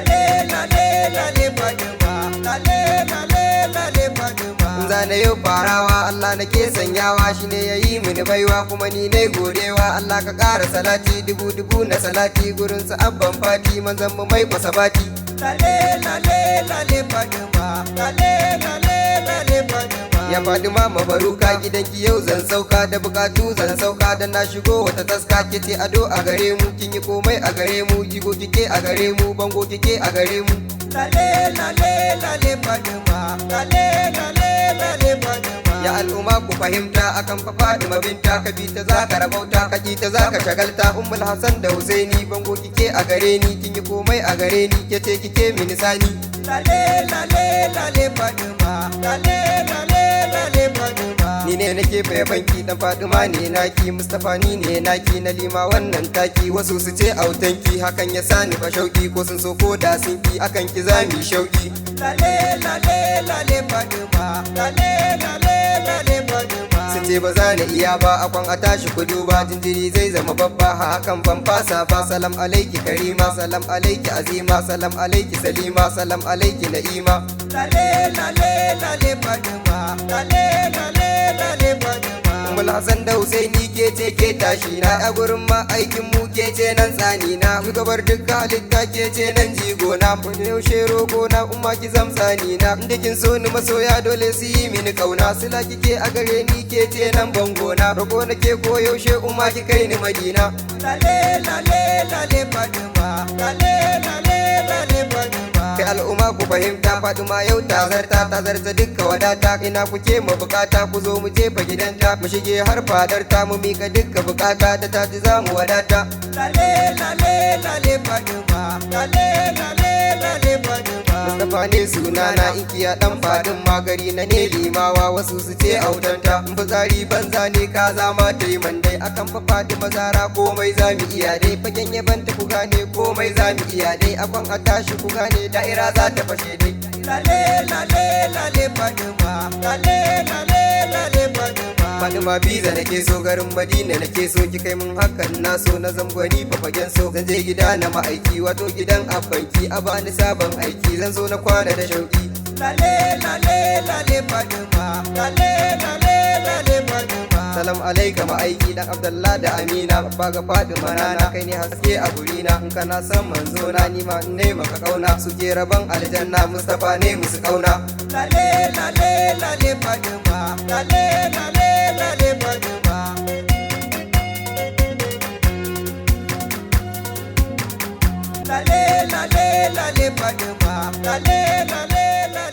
lale lale lale Fatima, lale lale lale Fatima. Zana yau farawa Allah nake sanyawa, shine yayi mini baiwa kuma ni ne godewa. Allah ka ƙara salati dubu na salati gurin sa abban fati manzon mu mai kwasabati. Lale lale lale Fatima, lale lale lale Fatima. Ya Fatima mabaruka gidanki yau zan sauka, da bukatu zan sauka, da na shigo wata taska. Kice ado a gare mu, kin yi komai a gare mu, jigo kike a gare mu, bango kike a gare mu. Lale lale lale Fatima, lale lale lale Fatima. Ya al'umma ku fahimta akan fa Fatima binta, ka bi ta zaka rabauta, ka ki ta zaka shagalta. Ummul Hassan da Husaini, bango kike a gare ni, kin yi komai a gare ni, kice kike mini sani. Lale lale lale Fatima, lale lale lale Fatima. Ni ne nake banki dan Fatima ne naki, Mustapha ni ne naki, na lima wannan taki. Wasu su ce autanki, hakan ya sani ba shauki, ko sun so ko da sun ki akan ki zami shauki. Lale lale lale Fatima, lale lale lale Fatima. Sun ce ba za na iya ba, akwan a tashi ku duba, jinjiri zai zama babba, hakan ban fasa ba. Salam alaiki karima, salam alaiki azima, salam alaiki salima, salam alaiki na'ima. Lale lale lale Fatima, lale lale lale Fatima. Ummul Hassan da Husaini ke ce ke tashi na, a gurin ma aikin mu ke ce nan tsani na, shugabar dukkan halitta ke ce nan jigo na. Wani yaushe rogo na umma ki zamsani na, inda kin so ni masoya dole su yi mini kauna. Sila kike a gare ni ke ce nan bango na, rogo na ke ko yaushe umma ki kai ni Madina. Lale lale lale Fatima, lale lale lale Fatima. Kai al'umma ku fahimta Fatima yau ta zarta dukka wadata. Ina kuke mu bukata, ku zo mu jefa gidanta, mu shige har fadarta, mu mika dukka bukata, da ta ji za mu wadata. Lale lale lale Fatima, lale lale lale Fatima. Mustapha ne sunana, inkiya dan fadin magari na ne limawa. Wasu su ce autanta, in fitsari banza ne ka zama ta yi mandai. Akan fa Fatima Zara komai za mu iya dai, fagen yabanta ku gane komai za mu iya dai. Akwan a tashi ku gane da'ira za ta fashe dai. Lale lale lale Fatima, lale lale lale Fatima. Fatima biza nake so, garin Madina nake so, ki kai mun hakan na so, na zangwani fa fagen so. Zan je gida na ma'aiki, wato gidan abbanki, a bani sabon aiki, zan zo na kwana da shauki. Lale lale lale Fatima, lale lale lale Fatima. Salam alaika ma'aiki dan Abdullah da Amina, babba ga Fatima na kai ne haske a gurina. In kana son manzo na ni ma ne maka kauna, suke rabon aljanna Mustapha ne musu kauna. Lale lale lale Fatima, lale lale lale Fatima. Lale lale lale Fatima, lale lale lale